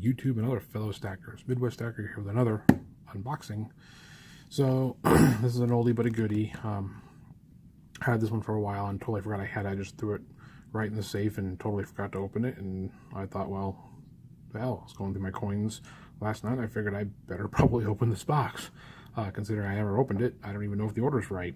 YouTube and other fellow stackers. Midwest Stacker here with another unboxing. So this is an oldie but a goodie. I had this one for a while and totally forgot I had it. I just threw it right in the safe and totally forgot to open it. And I thought, well, I was going through my coins last night. I figured I better probably open this box. Considering I never opened it, I don't even know if the order's right.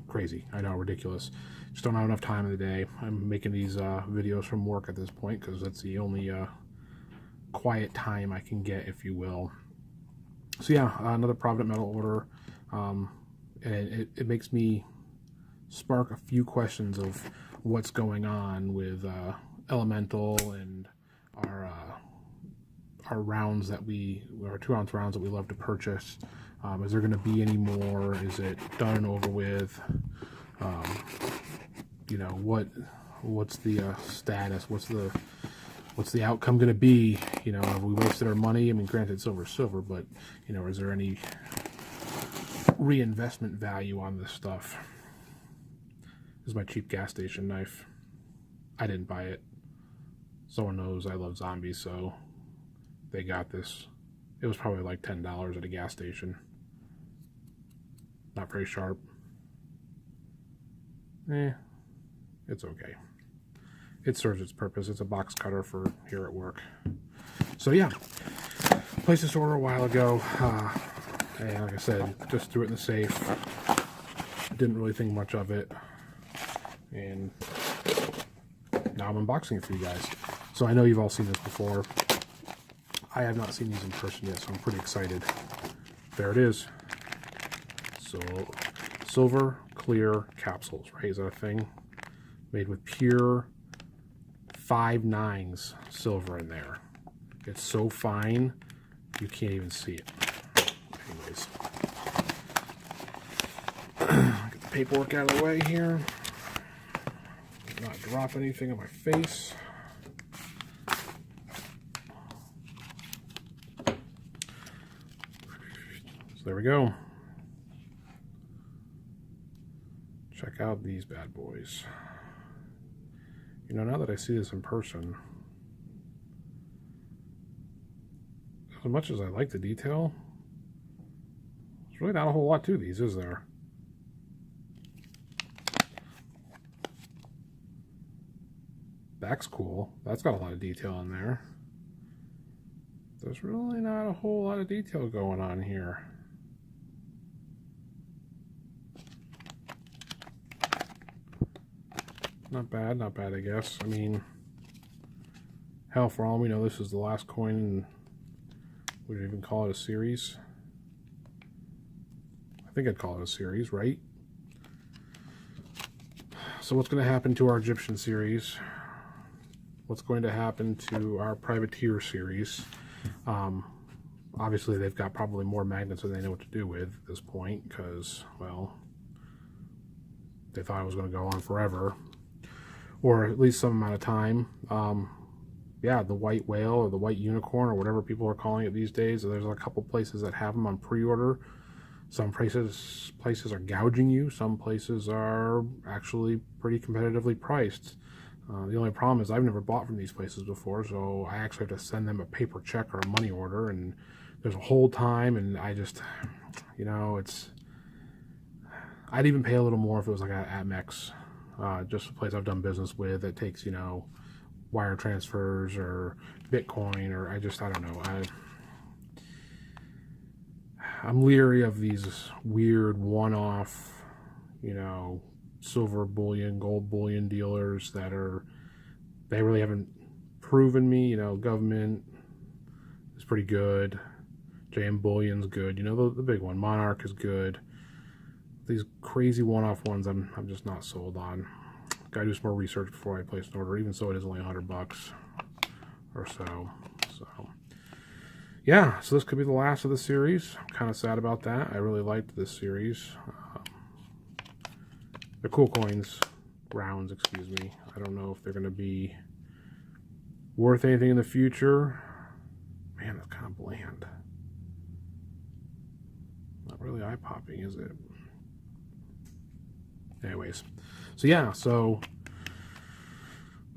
Crazy, I know, ridiculous. Just don't have enough time in the day. I'm making these videos from work at this point because that's the only quiet time I can get, if you will. So yeah, another Provident Metal order, and it makes me spark a few questions of what's going on with Elemental and our rounds that our 2-ounce rounds that we love to purchase. Is there going to be any more? Is it done and over with? You know, what's the status? What's the outcome going to be? You know, have we wasted our money? I mean, granted, silver, but you know, is there any reinvestment value on this stuff? This is my cheap gas station knife. I didn't buy it. Someone knows I love zombies, so they got this. It was probably like $10 at a gas station. Not very sharp. It's okay. It serves its purpose. It's a box cutter for here at work. So yeah, placed this order a while ago. And like I said, just threw it in the safe. Didn't really think much of it. And now I'm unboxing it for you guys. So I know you've all seen this before. I have not seen these in person yet, so I'm pretty excited. There it is. So, silver clear capsules, right? Is that a thing? Made with pure 5/9 silver in there. It's so fine, you can't even see it. Anyways. Get the paperwork out of the way here. Not drop anything on my face. So there we go. Check out these bad boys. You know, now that I see this in person, as much as I like the detail, there's really not a whole lot to these, is there? Back's cool. That's got a lot of detail in there. There's really not a whole lot of detail going on here. Not bad, I guess. I mean, hell, for all we know, this is the last coin in, would you even call it a series? I think I'd call it a series, right? So what's going to happen to our Egyptian series? What's going to happen to our Privateer series? Obviously, they've got probably more magnets than they know what to do with at this point, because, well, they thought it was going to go on forever. Or at least some amount of time. Yeah, the white whale or the white unicorn or whatever people are calling it these days. There's a couple places that have them on pre-order. Some places are gouging you. Some places are actually pretty competitively priced. The only problem is I've never bought from these places before, so I actually have to send them a paper check or a money order, and there's a hold time, and I just, you know, I'd even pay a little more if it was like at Amex. Just a place I've done business with that takes, you know, wire transfers or Bitcoin, or I don't know. I'm leery of these weird one-off, you know, silver bullion, gold bullion dealers they really haven't proven me. You know, government is pretty good. JM Bullion's good. You know, the big one. Monarch is good. These crazy one-off ones, I'm just not sold on. Gotta do some more research before I place an order. Even so, it is only $100 or so. So, yeah. So this could be the last of the series. I'm kind of sad about that. I really liked this series. They're cool coins, rounds, excuse me. I don't know if they're going to be worth anything in the future. Man, that's kind of bland. Not really eye-popping, is it? Anyways, so yeah, so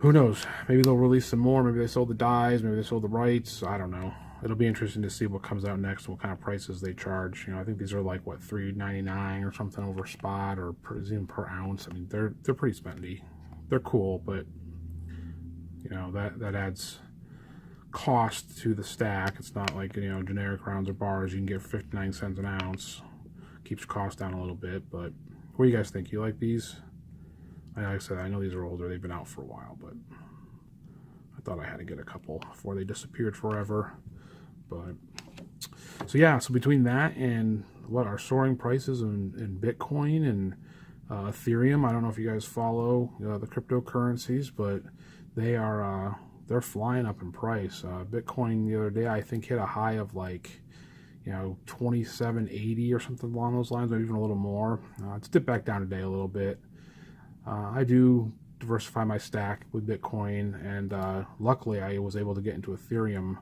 who knows? Maybe they'll release some more. Maybe they sold the dies. Maybe they sold the rights. I don't know. It'll be interesting to see what comes out next, what kind of prices they charge. I think these are like what, $3.99 or something over spot, or even per ounce. I mean, they're pretty spendy. They're cool, but that adds cost to the stack. It's not like generic rounds or bars you can get for 59 cents an ounce. Keeps cost down a little bit. But what do you guys think? You like these? Like I said, I know these are older. They've been out for a while, but I thought I had to get a couple before they disappeared forever. But so yeah, so between that and what our soaring prices in Bitcoin and Ethereum, I don't know if you guys follow the cryptocurrencies, but they're flying up in price. Bitcoin the other day, I think, hit a high of like 2780 or something along those lines, or even a little more. It's dipped back down today a little bit. I do diversify my stack with Bitcoin, and luckily I was able to get into Ethereum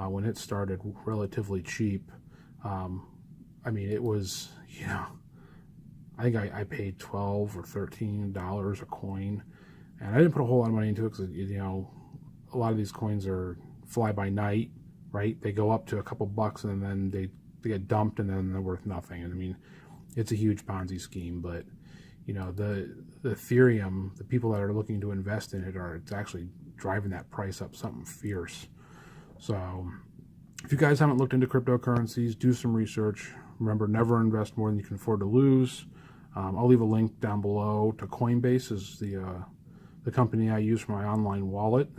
when it started relatively cheap. I mean, it was, I think I paid $12 or $13 a coin, and I didn't put a whole lot of money into it because, a lot of these coins are fly by night, right? They go up to a couple bucks and then they get dumped and then they're worth nothing. And I mean, it's a huge Ponzi scheme, but the Ethereum, the people that are looking to invest in it's actually driving that price up something fierce. So if you guys haven't looked into cryptocurrencies, do some research. Remember, never invest more than you can afford to lose. I'll leave a link down below to Coinbase, is the company I use for my online wallet.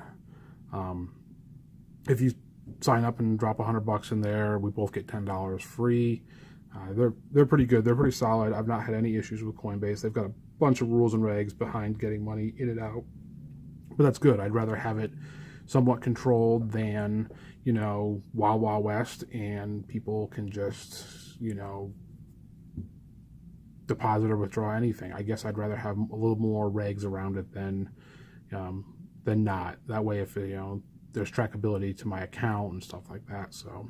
If you sign up and drop $100 in there, we both get $10 free. They're pretty good. They're pretty solid. I've not had any issues with Coinbase. They've got a bunch of rules and regs behind getting money in and out, but that's good. I'd rather have it somewhat controlled than Wild Wild West, and people can just deposit or withdraw anything. I guess I'd rather have a little more regs around it than not. That way, if there's trackability to my account and stuff like that. So,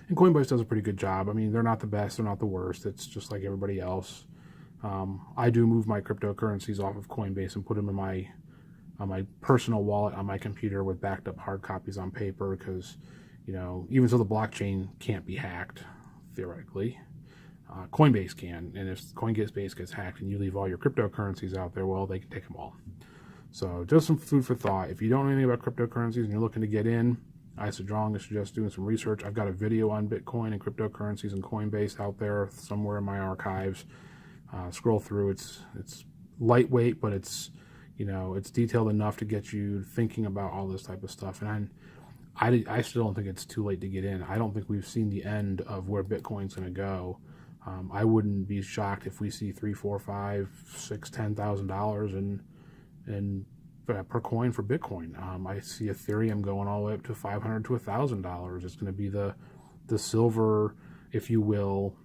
and Coinbase does a pretty good job. I mean, they're not the best, they're not the worst. It's just like everybody else. I do move my cryptocurrencies off of Coinbase and put them in on my personal wallet on my computer with backed up hard copies on paper, because even so the blockchain can't be hacked theoretically, Coinbase can, and if Coinbase gets hacked and you leave all your cryptocurrencies out there, well, they can take them all. So just some food for thought. If you don't know anything about cryptocurrencies and you're looking to get in, I suggest doing some research. I've got a video on Bitcoin and cryptocurrencies and Coinbase out there somewhere in my archives. Scroll through. It's lightweight, but it's detailed enough to get you thinking about all this type of stuff. And I still don't think it's too late to get in. I don't think we've seen the end of where Bitcoin's going to go. I wouldn't be shocked if we see $3,000, $4,000, $5,000, $6,000, $10,000 and per coin for Bitcoin. I see Ethereum going all the way up to $500 to $1,000. It's going to be the silver, if you will,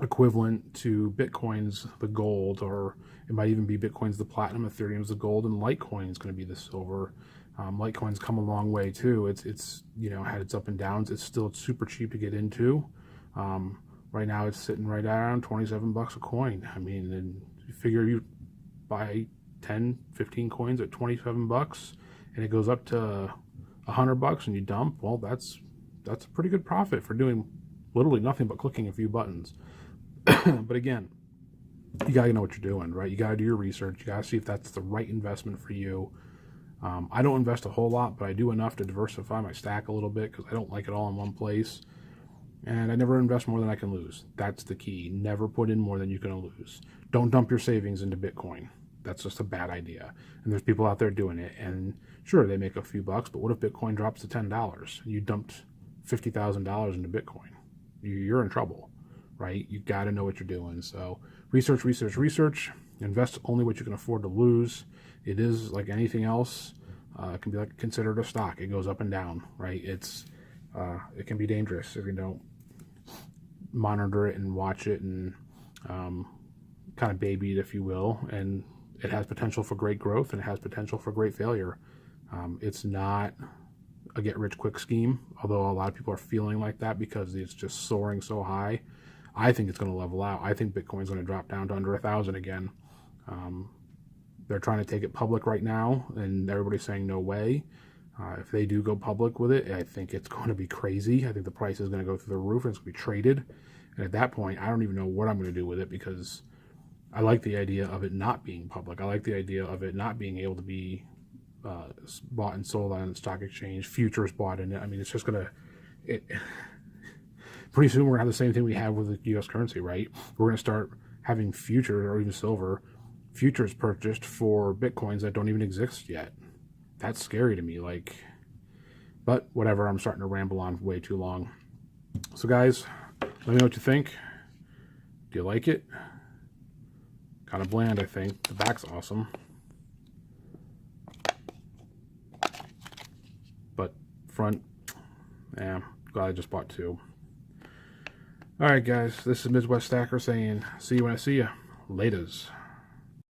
equivalent to Bitcoin's the gold, or it might even be Bitcoin's the platinum, Ethereum's the gold, and Litecoin is going to be the silver. Litecoin's come a long way too. It's had its up and downs. It's still super cheap to get into. Right now it's sitting right around 27 bucks a coin. I mean, and you figure you buy 10, 15 coins at 27 bucks and it goes up to $100 and you dump, well, that's a pretty good profit for doing literally nothing but clicking a few buttons. But again, you gotta know what you're doing, right? You gotta do your research. You gotta see if that's the right investment for you. I don't invest a whole lot, but I do enough to diversify my stack a little bit because I don't like it all in one place. And I never invest more than I can lose. That's the key. Never put in more than you can lose. Don't dump your savings into Bitcoin. That's just a bad idea. And there's people out there doing it. And sure, they make a few bucks, but what if Bitcoin drops to $10? You dumped $50,000 into Bitcoin. You're in trouble, right? You got to know what you're doing. So research. Invest only what you can afford to lose. It is like anything else. It can be like considered a stock. It goes up and down, right? It can be dangerous if you don't monitor it and watch it and kind of baby it, if you will. And it has potential for great growth and it has potential for great failure. It's not a get-rich-quick scheme, although a lot of people are feeling like that because it's just soaring so high. I think it's going to level out. I think Bitcoin's going to drop down to under 1,000 again. They're trying to take it public right now, and everybody's saying no way. If they do go public with it, I think it's going to be crazy. I think the price is going to go through the roof, and it's going to be traded. And at that point, I don't even know what I'm going to do with it, because I like the idea of it not being public. I like the idea of it not being able to be bought and sold on the stock exchange, futures bought in it. I mean, it's just going to... Pretty soon we're going to have the same thing we have with the U.S. currency, right? We're going to start having futures, or even silver, futures purchased for Bitcoins that don't even exist yet. That's scary to me. Like, but whatever, I'm starting to ramble on way too long. So guys, let me know what you think. Do you like it? Kind of bland, I think. The back's awesome. But front, yeah, glad I just bought two. Alright guys, this is Midwest Stacker saying, see you when I see you. Laters.